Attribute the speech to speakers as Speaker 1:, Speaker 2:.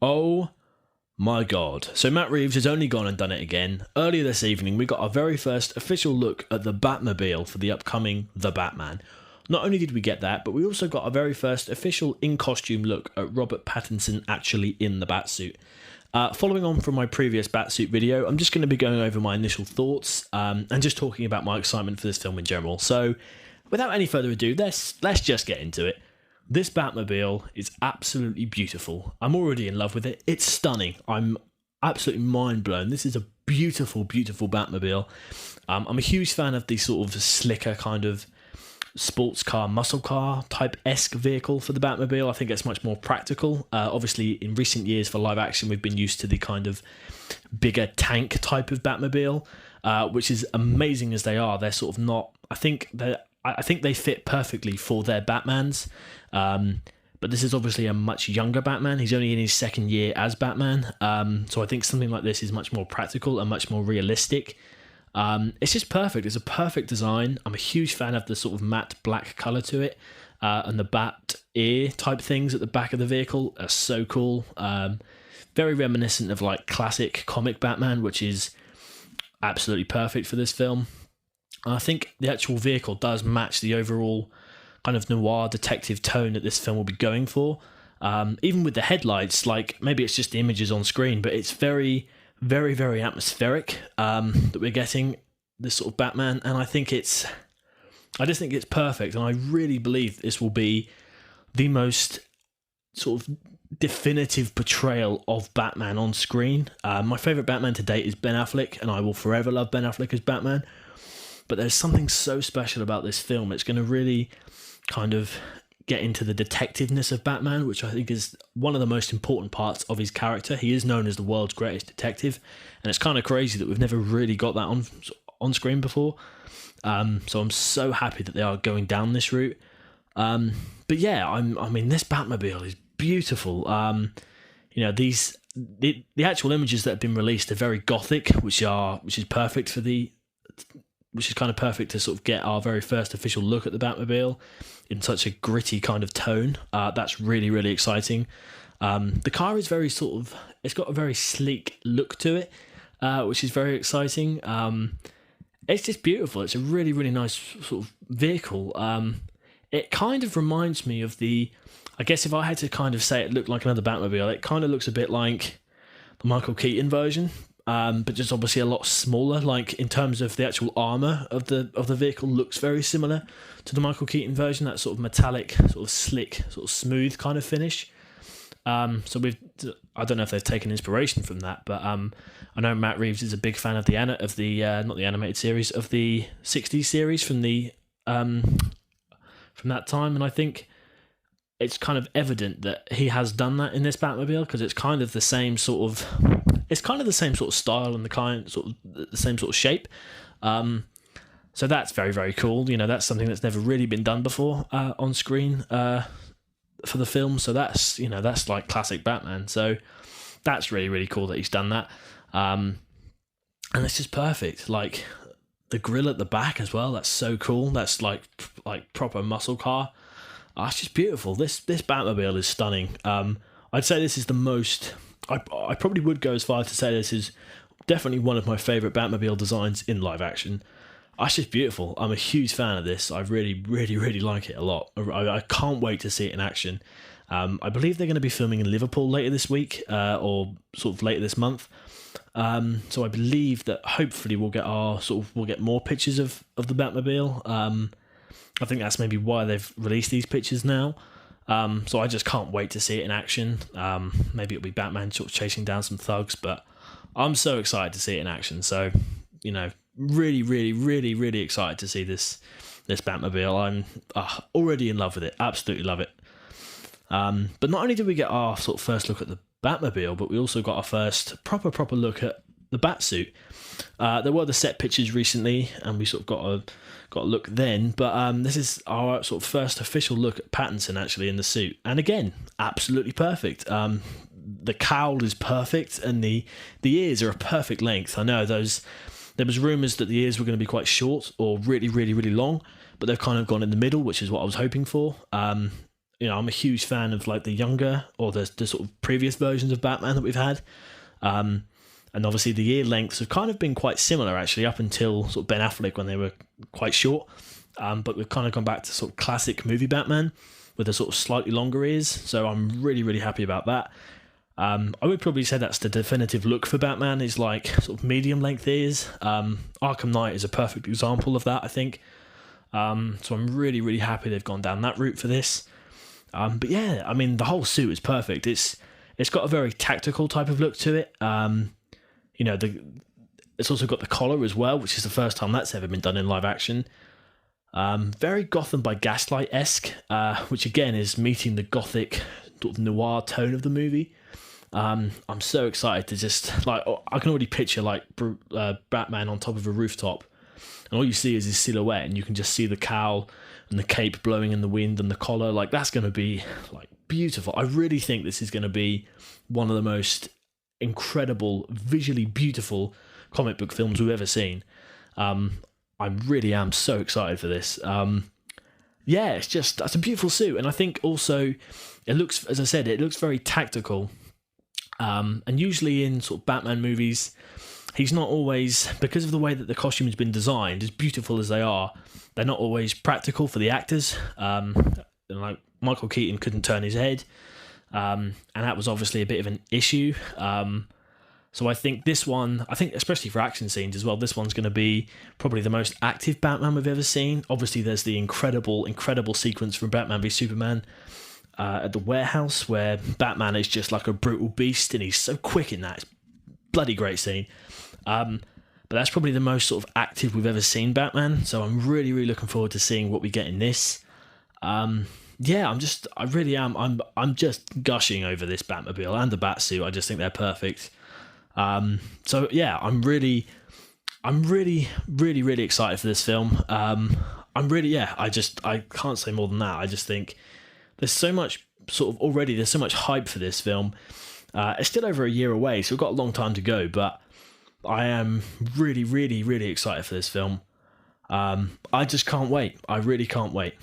Speaker 1: Oh my god. So Matt Reeves has only gone and done it again. Earlier this evening, we got our very first official look at the Batmobile for the upcoming The Batman. Not only did we get that, but we also got our very first official in-costume look at Robert Pattinson actually in the Batsuit. Following on from my previous Batsuit video, I'm just going to be going over my initial thoughts and just talking about my excitement for this film in general. So, without any further ado, let's just get into it. This Batmobile is absolutely beautiful. I'm already in love with it. It's stunning. I'm absolutely mind blown. This is a beautiful, beautiful Batmobile. I'm a huge fan of the sort of slicker kind of sports car, muscle car type-esque vehicle for the Batmobile. I think it's much more practical. Obviously, in recent years for live action, we've been used to the kind of bigger tank type of Batmobile, which is amazing as they are. They're sort of not. I think they fit perfectly for their Batmans. But this is obviously a much younger Batman. He's only in his second year as Batman. So I think something like this is much more practical and much more realistic. It's just perfect. It's a perfect design. I'm a huge fan of the sort of matte black colour to it. And the bat ear type things at the back of the vehicle are so cool. Very reminiscent of like classic comic Batman, which is absolutely perfect for this film. I think the actual vehicle does match the overall kind of noir detective tone that this film will be going for. Even with the headlights, like maybe it's just the images on screen, but it's very, very, very atmospheric that we're getting this sort of Batman. And I just think it's perfect. And I really believe this will be the most sort of definitive portrayal of Batman on screen. My favourite Batman to date is Ben Affleck, and I will forever love Ben Affleck as Batman. But there's something so special about this film. It's going to really kind of get into the detectiveness of Batman, which I think is one of the most important parts of his character. He is known as the world's greatest detective, and it's kind of crazy that we've never really got that on screen before. So I'm so happy that they are going down this route. But yeah, I mean, this Batmobile is beautiful. The actual images that have been released are very gothic, which is perfect for which is kind of perfect to sort of get our very first official look at the Batmobile in such a gritty kind of tone. That's really, really exciting. The car is very it's got a very sleek look to it, which is very exciting. It's just beautiful. It's a really, really nice sort of vehicle. It kind of reminds me of I guess if I had to kind of say it looked like another Batmobile, it kind of looks a bit like the Michael Keaton version. But just obviously a lot smaller. Like in terms of the actual armor of the vehicle, looks very similar to the Michael Keaton version. That sort of metallic, sort of slick, sort of smooth kind of finish. I don't know if they've taken inspiration from that, but I know Matt Reeves is a big fan of not the animated series, of the '60s series from that time, and I think it's kind of evident that he has done that in this Batmobile, because it's kind of the same sort of style and the same sort of shape. So that's very, very cool. You know, that's something that's never really been done before on screen for the film. So that's like classic Batman. So that's really, really cool that he's done that. And it's just perfect. Like the grille at the back as well. That's so cool. That's like proper muscle car. It's just beautiful. This Batmobile is stunning. I'd say this is the most. I probably would go as far as to say this is definitely one of my favourite Batmobile designs in live action. It's just beautiful. I'm a huge fan of this. I really, really, really like it a lot. I can't wait to see it in action. I believe they're going to be filming in Liverpool later this week, or sort of later this month. So I believe that hopefully we'll get more pictures of the Batmobile. I think that's maybe why they've released these pictures now. So I just can't wait to see it in action. Maybe it'll be Batman sort of chasing down some thugs, but I'm so excited to see it in action. So, really, really, really, really excited to see this Batmobile. I'm already in love with it. Absolutely love it. But not only did we get our sort of first look at the Batmobile, but we also got our first proper look at the Batsuit. There were the set pictures recently, and we sort of got a look then, but this is our sort of first official look at Pattinson actually in the suit, and again, absolutely perfect. The cowl is perfect, and the ears are a perfect length. I know there was rumours that the ears were going to be quite short or really, really, really long, but they've kind of gone in the middle, which is what I was hoping for. I'm a huge fan of like the younger or the sort of previous versions of Batman that we've had. And obviously the ear lengths have kind of been quite similar actually up until sort of Ben Affleck when they were quite short. But we've kind of gone back to sort of classic movie Batman with the sort of slightly longer ears. So I'm really, really happy about that. I would probably say that's the definitive look for Batman, is like sort of medium length ears. Arkham Knight is a perfect example of that, I think. So I'm really, really happy they've gone down that route for this. But yeah, I mean, the whole suit is perfect. It's got a very tactical type of look to it. It's also got the collar as well, which is the first time that's ever been done in live action. Very Gotham by Gaslight-esque, which again is meeting the gothic sort of noir tone of the movie. I'm so excited to just, like, I can already picture like Batman on top of a rooftop, and all you see is his silhouette, and you can just see the cowl and the cape blowing in the wind and the collar. Like, that's going to be like beautiful. I really think this is going to be one of the most incredible, visually beautiful comic book films we've ever seen. I really am so excited for this. That's a beautiful suit, and I think also it looks, as I said, it looks very tactical. And usually in sort of Batman movies, he's not always, because of the way that the costume has been designed, as beautiful as they are, they're not always practical for the actors. Like Michael Keaton couldn't turn his head, and that was obviously a bit of an issue. So I think this one, especially for action scenes as well, this one's going to be probably the most active Batman we've ever seen. Obviously, there's the incredible sequence from Batman v Superman at the warehouse where Batman is just like a brutal beast, and he's so quick in that. It's a bloody great scene. But that's probably the most sort of active we've ever seen Batman. So I'm really, really looking forward to seeing what we get in this. I'm just gushing over this Batmobile and the Batsuit. I just think they're perfect. I'm really, really excited for this film. I can't say more than that. I just think there's so much hype for this film. It's still over a year away, so we've got a long time to go, but I am really, really, really excited for this film. I just can't wait. I really can't wait.